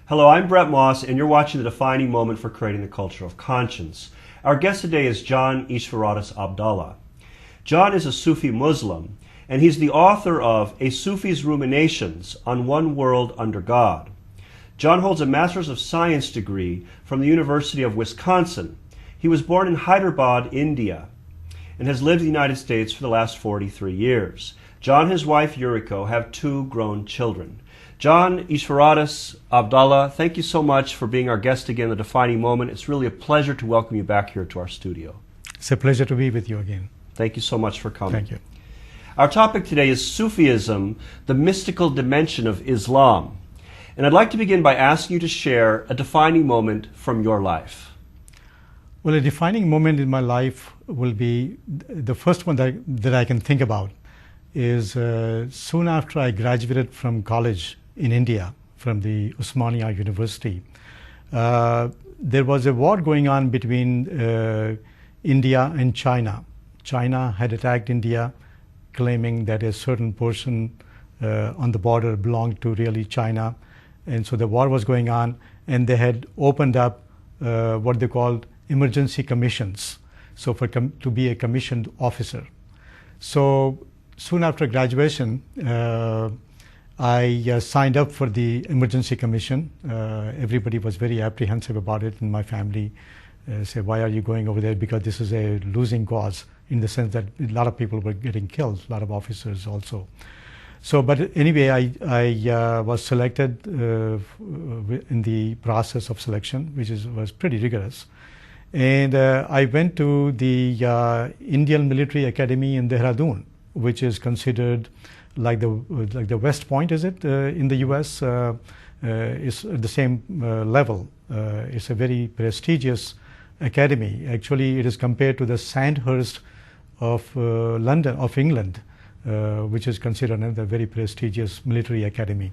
Hello, I'm Bret and you're watching The Defining Moment for Creating the Culture of Conscience. Our guest today is John Ishvaradas Abdallah. John is a Sufi Muslim, and he's the author of A Sufi's Ruminations on One World Under God. John holds a Master's of Science degree from the University of Wisconsin. He was born in Hyderabad, India, and has lived in the United States for the last 43 years. John and his wife Yuriko have 2 grown children. John Ishvaradas Abdallah, thank you so much for being our guest again, The Defining Moment. It's really a pleasure to welcome you back here to our studio. It's a pleasure to be with you again. Thank you so much for coming. Thank you. Our topic today is Sufism, the mystical dimension of Islam. And I'd like to begin by asking you to share a defining moment from your life. Well, a defining moment in my life will be the first one that I can think about is soon after I graduated from college in India, from the Osmania University. There was a war going on between India and China. China had attacked India, claiming that a certain portion on the border belonged to really China. And so the war was going on, and they had opened up what they called emergency commissions, so to be a commissioned officer. So soon after graduation, I signed up for the emergency commission. Everybody was very apprehensive about it in my family. Said, why are you going over there? Because this is a losing cause, in the sense that a lot of people were getting killed, a lot of officers also. So, but anyway, I was selected in the process of selection, which was pretty rigorous. And I went to the Indian Military Academy in Dehradun, which is considered like the West Point, is it, in the U.S., is at the same level. It's a very prestigious academy. Actually, it is compared to the Sandhurst of London, of England, which is considered another very prestigious military academy.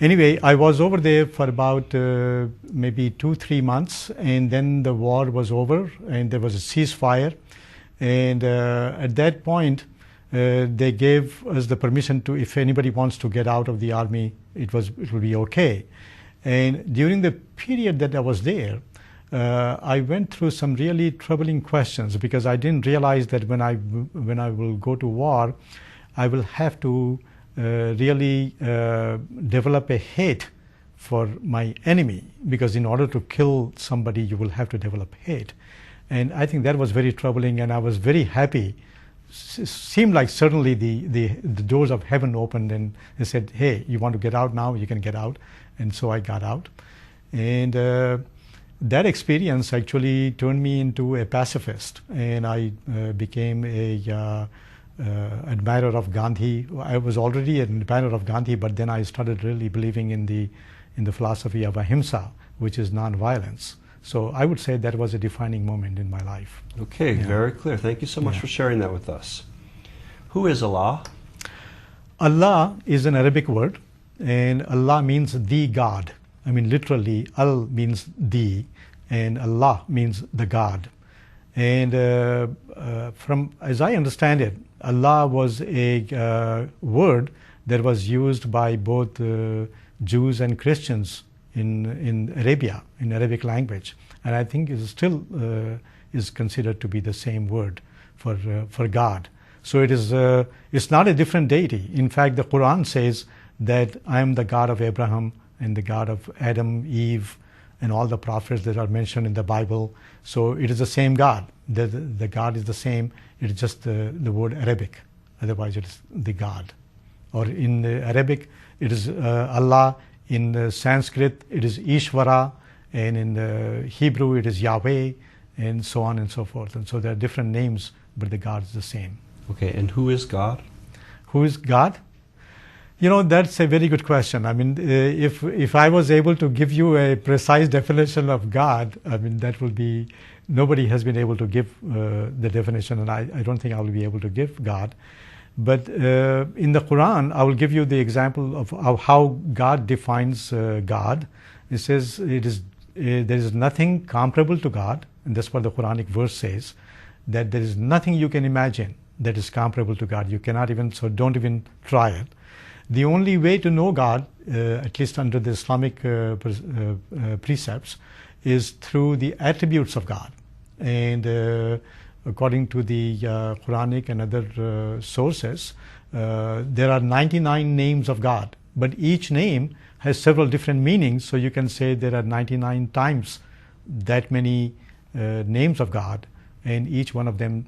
Anyway, I was over there for about maybe 2-3 months, and then the war was over, and there was a ceasefire. And at that point, they gave us the permission to, if anybody wants to get out of the army, it will be okay. And during the period that I was there, I went through some really troubling questions, because I didn't realize that when I will go to war, I will have to really develop a hate for my enemy, because in order to kill somebody, you will have to develop hate. And I think that was very troubling, and I was very happy. Seemed like suddenly the doors of heaven opened, and they said, hey, you want to get out now? You can get out. And so I got out. And that experience actually turned me into a pacifist, and I became a admirer of Gandhi. I was already an admirer of Gandhi, but then I started really believing in the philosophy of ahimsa, which is non-violence. So I would say that was a defining moment in my life. Okay, yeah. Very clear. Thank you so much for sharing that with us. Who is Allah? Allah is an Arabic word, and Allah means the God. I mean, literally, Al means the, and Allah means the God. And from, as I understand it, Allah was a word that was used by both Jews and Christians in Arabia, in Arabic language, and I think it still is considered to be the same word for God. So it is it's not a different deity. In fact, the Quran says that I am the God of Abraham and the God of Adam, Eve, and all the prophets that are mentioned in the Bible. So it is the same God. The God is the same. It is just the word Arabic. Otherwise, it is the God. Or in Arabic, it is Allah. In Sanskrit, it is Ishvara, and in Hebrew, it is Yahweh, and so on and so forth. And so there are different names, but the God is the same. Okay, and who is God? Who is God? You know, that's a very good question. I mean, if I was able to give you a precise definition of God, I mean, that will be, nobody has been able to give the definition, and I don't think I will be able to give God. But in the Quran, I will give you the example of how God defines God. It says there is nothing comparable to God, and that's what the Quranic verse says, that there is nothing you can imagine that is comparable to God. You cannot even, so don't even try it. The only way to know God, at least under the Islamic precepts, is through the attributes of God. And according to the Quranic and other sources, there are 99 names of God, but each name has several different meanings. So you can say there are 99 times that many names of God, and each one of them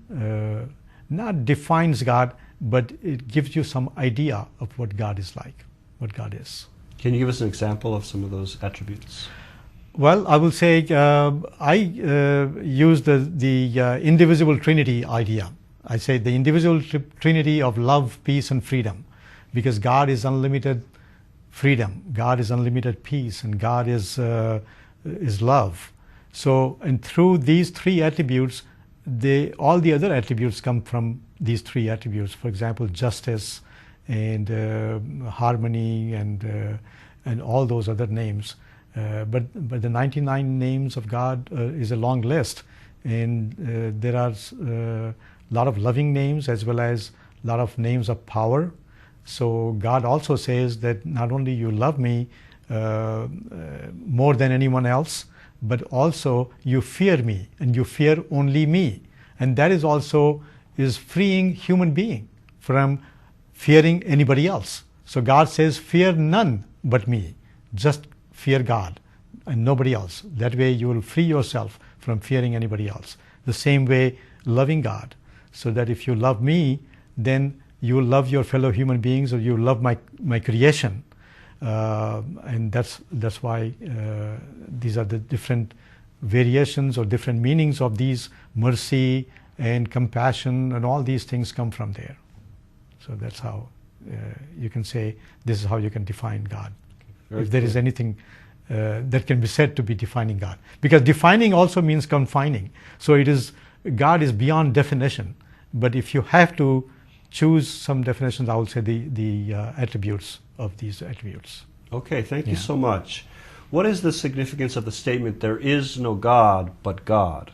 not defines God, but it gives you some idea of what God is like, what God is. Can you give us an example of some of those attributes? Well, I will say I use the indivisible Trinity idea. I say the indivisible Trinity of love, peace, and freedom, because God is unlimited freedom, God is unlimited peace, and God is love. So, and through these three attributes, all the other attributes come from these three attributes. For example, justice and harmony and all those other names. But the 99 names of God is a long list, and there are a lot of loving names as well as a lot of names of power. So God also says that not only you love me more than anyone else, but also you fear me, and you fear only me. And that is also freeing human being from fearing anybody else. So God says, fear none but me, just fear God and nobody else. That way you will free yourself from fearing anybody else. The same way, loving God, so that if you love me, then you will love your fellow human beings, or you will love my creation. And that's why these are the different variations or different meanings of these mercy and compassion, and all these things come from there. So that's how you can say, this is how you can define God. Very if there is anything that can be said to be defining God. Because defining also means confining. So God is beyond definition. But if you have to choose some definitions, I will say the attributes of these attributes. Okay, thank you so much. What is the significance of the statement, there is no God but God?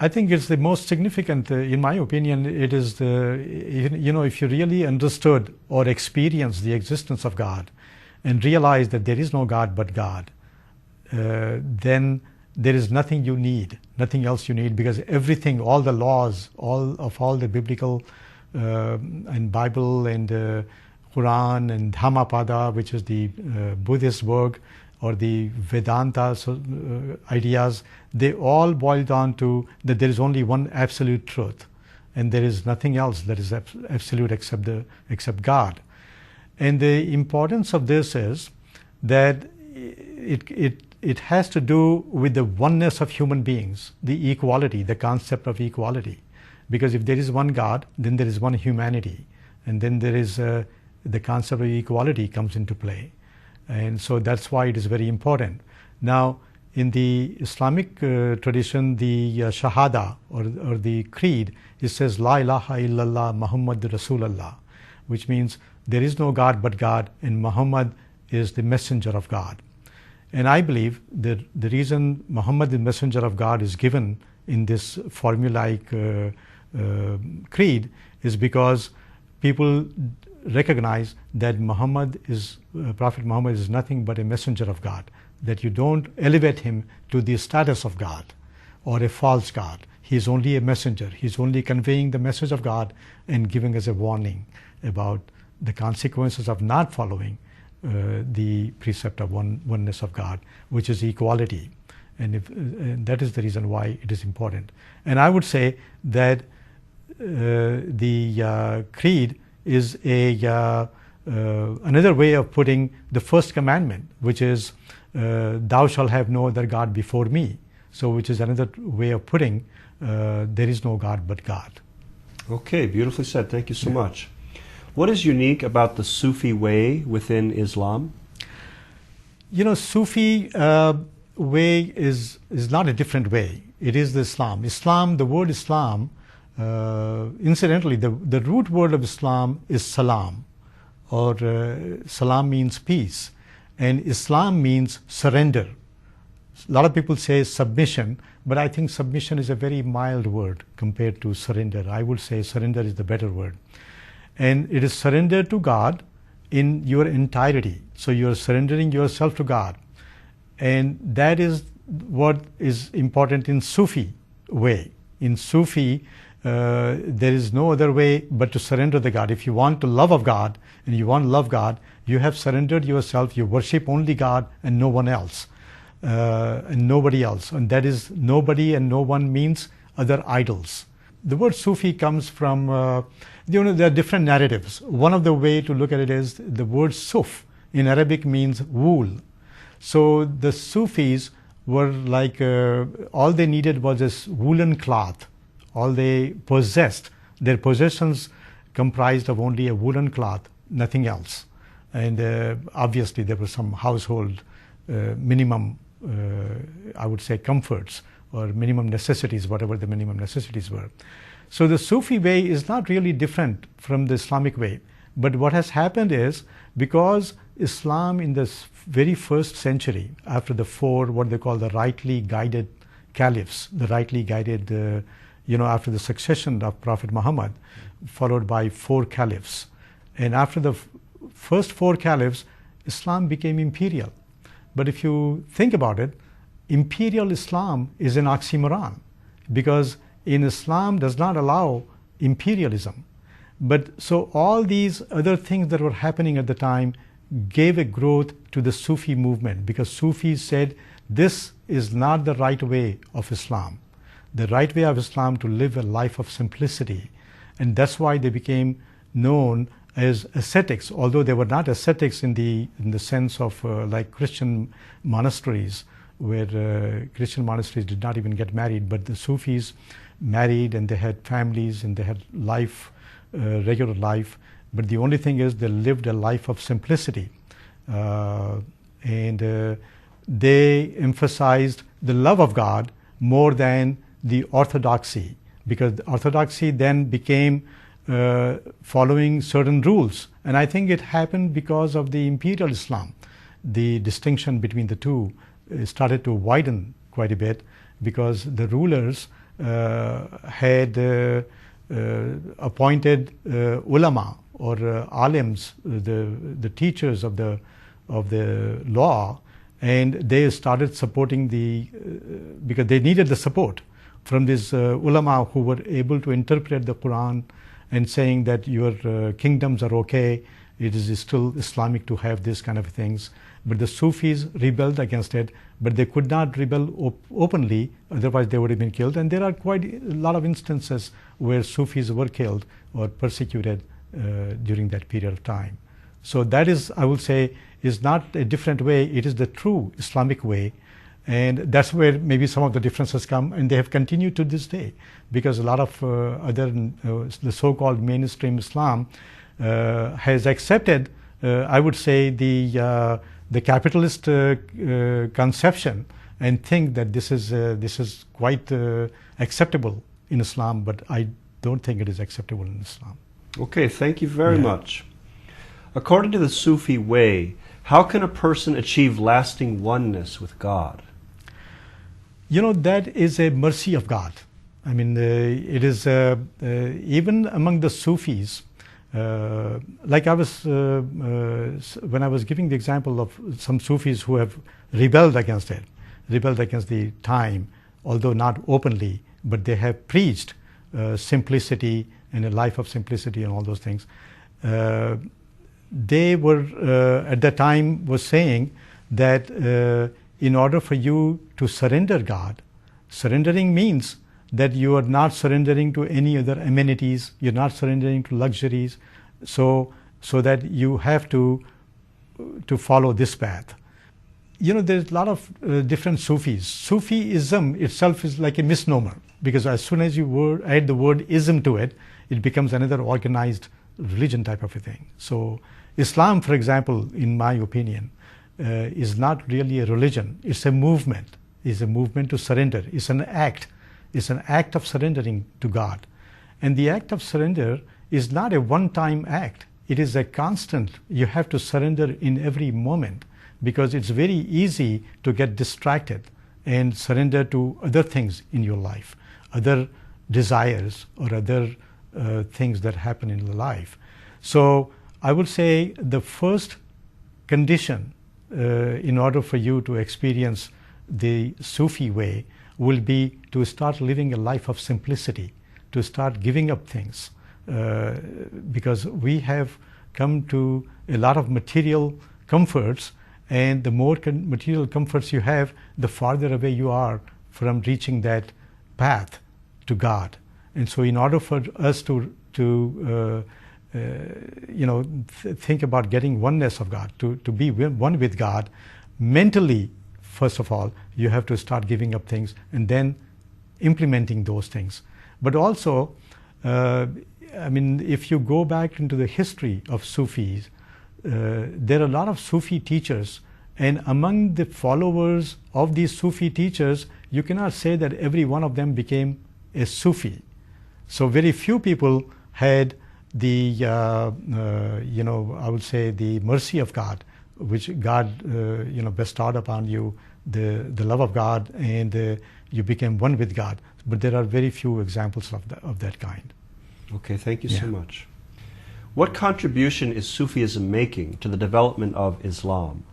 I think it's the most significant, in my opinion. It is if you really understood or experienced the existence of God and realized that there is no God but God, then there is nothing you need, nothing else you need, because everything, all the laws, all the biblical and Bible and Quran and Dhammapada, which is the Buddhist work, or the Vedanta ideas, they all boil down to that there is only one absolute truth, and there is nothing else that is absolute except God. And the importance of this is that it has to do with the oneness of human beings, the equality, the concept of equality. Because if there is one God, then there is one humanity, and then there is the concept of equality comes into play. And so that's why it is very important. Now, in the Islamic tradition, the Shahada or the Creed, it says, La ilaha illallah Muhammad Rasulullah, which means there is no God but God, and Muhammad is the messenger of God. And I believe that the reason Muhammad, the messenger of God, is given in this formulaic creed is because people recognize that Prophet Muhammad is nothing but a messenger of God, that you don't elevate him to the status of God or a false God. He is only a messenger. He is only conveying the message of God and giving us a warning about the consequences of not following the precept of oneness of God, which is equality. And that is the reason why it is important. And I would say that the creed is another way of putting the first commandment, which is thou shalt have no other God before me. So which is another way of putting there is no God but God. Okay, beautifully said. Thank you so much. What is unique about the Sufi way within Islam? Sufi way is not a different way. It is the Islam. Islam, the word Islam, incidentally, the root word of Islam is salam, or salam means peace, and Islam means surrender. A lot of people say submission, but I think submission is a very mild word compared to surrender. I would say surrender is the better word. And it is surrender to God, in your entirety. So you're surrendering yourself to God. And that is what is important in Sufi way. In Sufi, there is no other way but to surrender to God. If you want the love of God and you want to love God, you have surrendered yourself. You worship only God and no one else, and nobody else. And that is nobody and no one means other idols. The word Sufi comes from, there are different narratives. One of the way to look at it is the word Suf in Arabic means wool. So the Sufis were like, all they needed was this woolen cloth. All they possessed, their possessions comprised of only a woolen cloth, nothing else. And obviously there were some household minimum, I would say, comforts or minimum necessities, whatever the minimum necessities were. So the Sufi way is not really different from the Islamic way. But what has happened is, because Islam in the very first century, after the four, what they call the rightly guided caliphs, the rightly guided, after the succession of Prophet Muhammad, followed by four caliphs. And after the first four caliphs, Islam became imperial. But if you think about it, imperial Islam is an oxymoron, because in Islam does not allow imperialism. But so all these other things that were happening at the time gave a growth to the Sufi movement, because Sufis said this is not the right way of Islam. The right way of Islam to live a life of simplicity. And that's why they became known as ascetics, although they were not ascetics in the sense of like Christian monasteries, where Christian monasteries did not even get married, but the Sufis married and they had families and they had life, regular life. But the only thing is they lived a life of simplicity. And they emphasized the love of God more than the orthodoxy, because the orthodoxy then became following certain rules. And I think it happened because of the imperial Islam. The distinction between the two started to widen quite a bit, because the rulers had appointed ulama or alims, the teachers of the law, and they started supporting because they needed the support from these ulama who were able to interpret the Quran and saying that your kingdoms are okay, it is still Islamic to have this kind of things. But the Sufis rebelled against it, but they could not rebel openly, otherwise they would have been killed. And there are quite a lot of instances where Sufis were killed or persecuted during that period of time. So that is, I would say, is not a different way, it is the true Islamic way. And that's where maybe some of the differences come, and they have continued to this day, because a lot of the so-called mainstream Islam has accepted, I would say, the capitalist conception, and think that this is quite acceptable in Islam, but I don't think it is acceptable in Islam. Okay, thank you very much. According to the Sufi way, how can a person achieve lasting oneness with God? That is a mercy of God. I mean, it is even among the Sufis, like I was, when I was giving the example of some Sufis who have rebelled against it, rebelled against the time, although not openly, but they have preached simplicity and a life of simplicity and all those things. They were, at that time, was saying that in order for you to surrender God, surrendering means that you are not surrendering to any other amenities, you're not surrendering to luxuries, so that you have to follow this path. There's a lot of different Sufis. Sufism itself is like a misnomer, because as soon as you add the word ism to it, it becomes another organized religion type of a thing. So Islam, for example, in my opinion, is not really a religion. It's a movement. It's a movement to surrender. It's an act. It's an act of surrendering to God. And the act of surrender is not a one-time act. It is a constant. You have to surrender in every moment, because it's very easy to get distracted and surrender to other things in your life, other desires or other things that happen in life. So I would say the first condition in order for you to experience the Sufi way will be to start living a life of simplicity, to start giving up things, because we have come to a lot of material comforts, and the more material comforts you have, the farther away you are from reaching that path to God. And so in order for us to think about getting oneness of God, to be one with God, mentally, first of all, you have to start giving up things and then implementing those things. But also, if you go back into the history of Sufis, there are a lot of Sufi teachers, and among the followers of these Sufi teachers, you cannot say that every one of them became a Sufi. So very few people had the, I would say, the mercy of God, which God, bestowed upon you, the love of God, and you became one with God. But there are very few examples of that kind. Okay, thank you so much. What contribution is Sufism making to the development of Islam?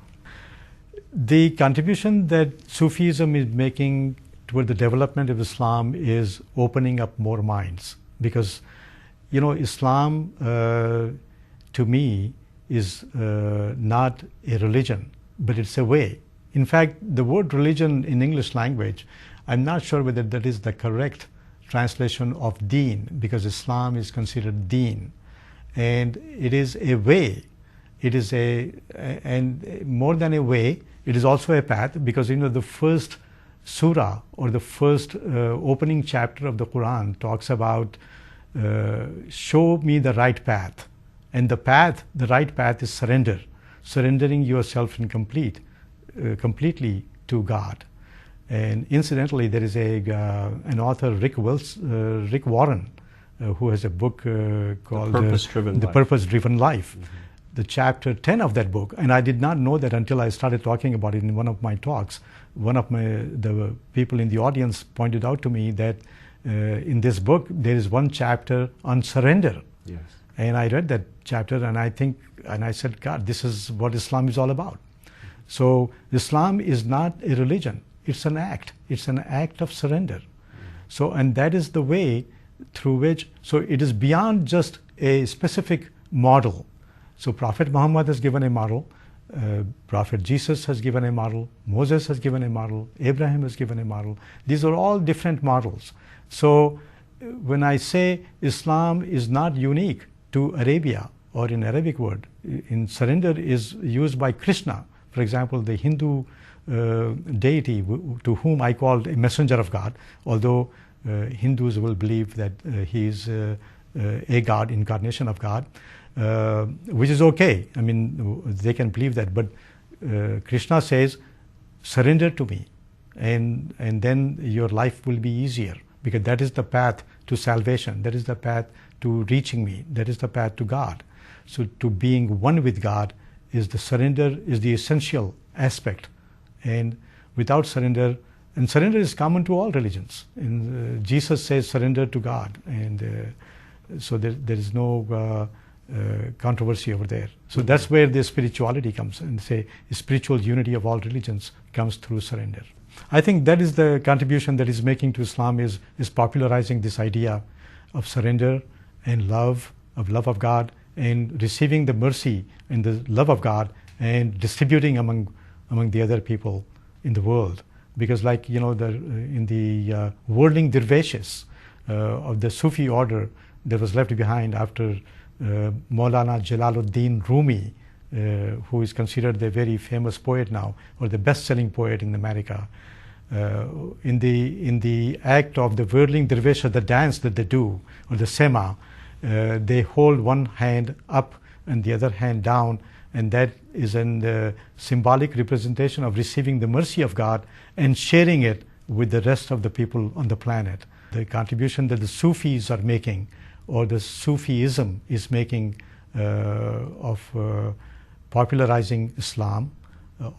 The contribution that Sufism is making toward the development of Islam is opening up more minds, because Islam to me is not a religion, but it's a way. In fact, the word religion in English language, I'm not sure whether that is the correct translation of deen, because Islam is considered deen, and it is a way. It is and more than a way, it is also a path, because the first surah or the first opening chapter of the Quran talks about show me the right path, and the right path is surrender, surrendering yourself completely to God. And incidentally, there is an author, Rick Warren, who has a book called The Purpose-Driven Life. Mm-hmm. The chapter 10 of that book, and I did not know that until I started talking about it in one of my talks. One of the people in the audience pointed out to me that in this book there is one chapter on surrender. Yes. And I read that chapter, and I said, God, this is what Islam is all about. So Islam is not a religion. It's an act. It's an act of surrender. So, and that is the way through which, so it is beyond just a specific model. So Prophet Muhammad has given a model, Prophet Jesus has given a model, Moses has given a model, Abraham has given a model. These are all different models. So when I say Islam is not unique to Arabia or in Arabic word, in surrender is used by Krishna. For example, the Hindu deity to whom I called a messenger of God, although Hindus will believe that he is a God, incarnation of God, which is okay. I mean, they can believe that, but Krishna says, surrender to me, and then your life will be easier, because that is the path to salvation, that is the path to reaching me, that is the path to God. So to being one with God is the surrender, is the essential aspect. And without surrender, and surrender is common to all religions. And Jesus says surrender to God, and so there is no controversy over there. So that's where the spirituality comes, and say spiritual unity of all religions comes through surrender. I think that is the contribution that is making to Islam, is popularizing this idea of surrender and love of God, and receiving the mercy and the love of God and distributing among the other people in the world. Because like, in the whirling dervishes of the Sufi order that was left behind after Maulana Jalaluddin Rumi, who is considered a very famous poet now, or the best-selling poet in America. In the act of the whirling dervish, the dance that they do, or the sema, they hold one hand up and the other hand down, and that is a symbolic representation of receiving the mercy of God and sharing it with the rest of the people on the planet. The contribution that the Sufis are making, or the Sufism is making of popularizing Islam,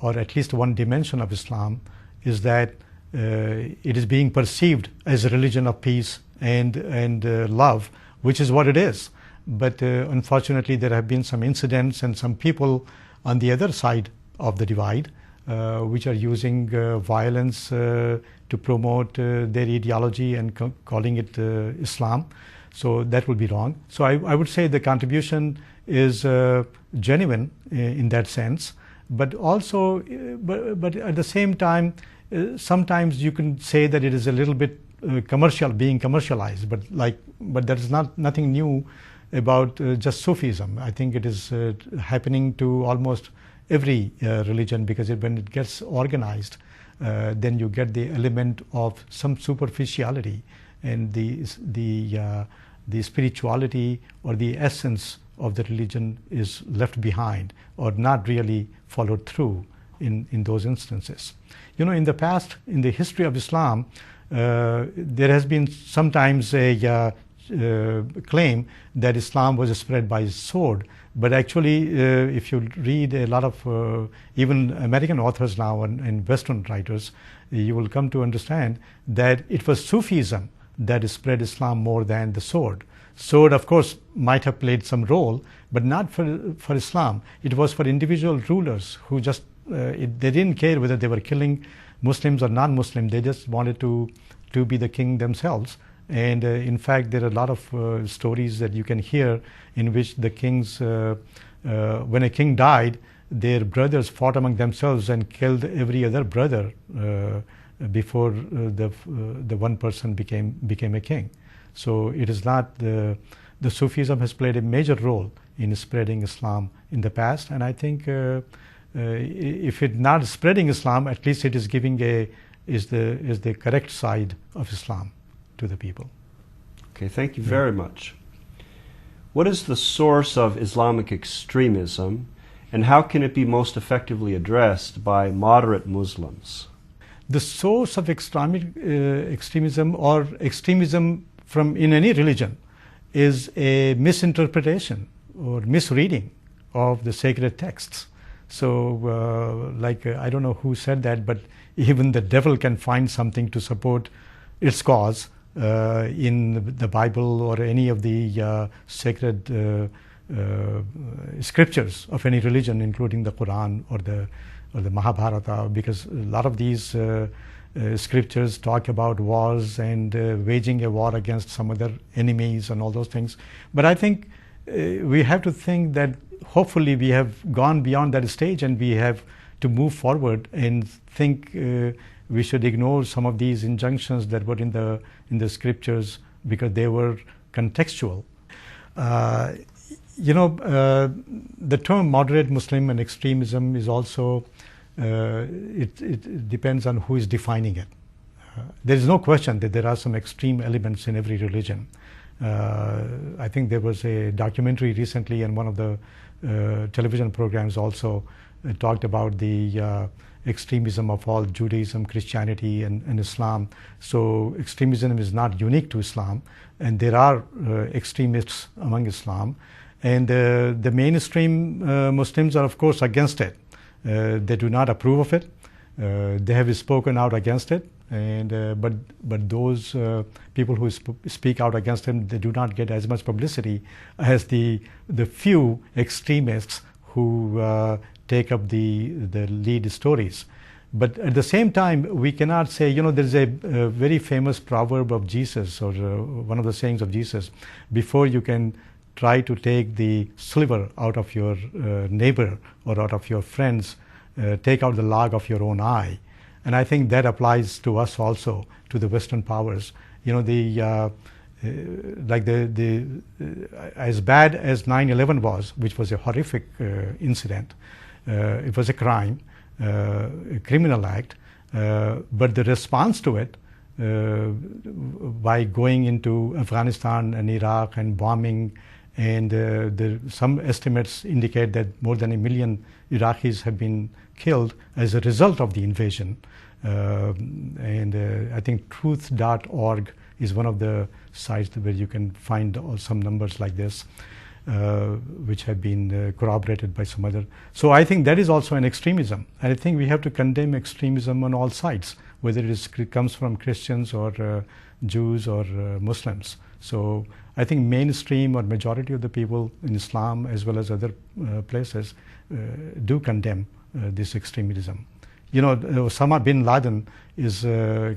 or at least one dimension of Islam, is that it is being perceived as a religion of peace and love, which is what it is. but unfortunately there have been some incidents and some people on the other side of the divide which are using violence to promote their ideology and calling it Islam. So that would be wrong. So I would say the contribution is genuine in that sense, but also, but at the same time, sometimes you can say that it is a little bit being commercialized, but there is nothing new about just Sufism. I think it is happening to almost every religion, because when it gets organized, then you get the element of some superficiality, and the spirituality or the essence of the religion is left behind or not really followed through in those instances. You know, in the past, in the history of Islam, there has been sometimes a claim that Islam was spread by sword, but actually if you read a lot of even American authors now and Western writers, you will come to understand that it was Sufism that spread Islam more than the sword. Sword, of course, might have played some role, but not for Islam. It was for individual rulers who just, they didn't care whether they were killing Muslims or non-Muslim. They just wanted to be the king themselves. And in fact, there are a lot of stories that you can hear in which the kings, when a king died, their brothers fought among themselves and killed every other brother before the one person became a king. So it is not the Sufism has played a major role in spreading Islam in the past, and I think if it's not spreading Islam, at least it is giving is the correct side of Islam to the people. Okay, thank you very much. What is the source of Islamic extremism, and how can it be most effectively addressed by moderate Muslims? The source of extremism or extremism in any religion is a misinterpretation or misreading of the sacred texts. So I don't know who said that, but even the devil can find something to support its cause in the Bible or any of the sacred scriptures of any religion, including the Quran or the Mahabharata, because a lot of these scriptures talk about wars and waging a war against some other enemies and all those things. But I think we have to think that hopefully we have gone beyond that stage, and we have to move forward and think we should ignore some of these injunctions that were in the scriptures because they were contextual. The term moderate Muslim and extremism is also it depends on who is defining it. There is no question that there are some extreme elements in every religion. I think there was a documentary recently, and one of the television programs also talked about the extremism of all Judaism, Christianity, and Islam. So extremism is not unique to Islam, and there are extremists among Islam. And the mainstream Muslims are, of course, against it. They do not approve of it. They have spoken out against it. And but those people who speak out against him, they do not get as much publicity as the few extremists who take up the lead stories. But at the same time, we cannot say, there's a very famous proverb of Jesus, or one of the sayings of Jesus: before you can try to take the sliver out of your neighbor or out of your friends, take out the log of your own eye. And I think that applies to us also, to the Western powers. As bad as 9/11 was, which was a horrific incident, it was a crime, a criminal act, but the response to it, by going into Afghanistan and Iraq and bombing, and some estimates indicate that more than 1 million Iraqis have been killed as a result of the invasion. I think truth.org is one of the sites where you can find some numbers like this, which have been corroborated by some other. So I think that is also an extremism. And I think we have to condemn extremism on all sides, whether it comes from Christians or Jews or Muslims. So I think mainstream or majority of the people in Islam as well as other places do condemn this extremism. You know, Osama bin Laden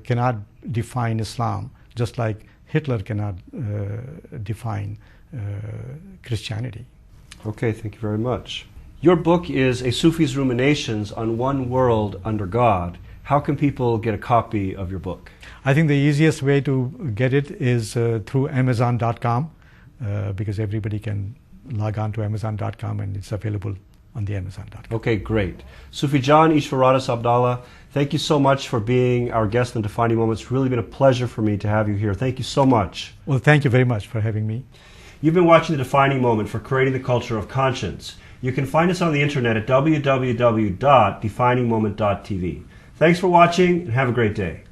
cannot define Islam, just like Hitler cannot define Christianity. Okay, thank you very much. Your book is A Sufi's Ruminations on One World Under God. How can people get a copy of your book? I think the easiest way to get it is through Amazon.com because everybody can log on to Amazon.com and it's available on the Amazon.com. Okay, great. Sufi John Ishvaradas Abdallah, thank you so much for being our guest on Defining Moments. It's really been a pleasure for me to have you here. Thank you so much. Well, thank you very much for having me. You've been watching The Defining Moment for Creating the Culture of Conscience. You can find us on the internet at www.definingmoment.tv. Thanks for watching and have a great day.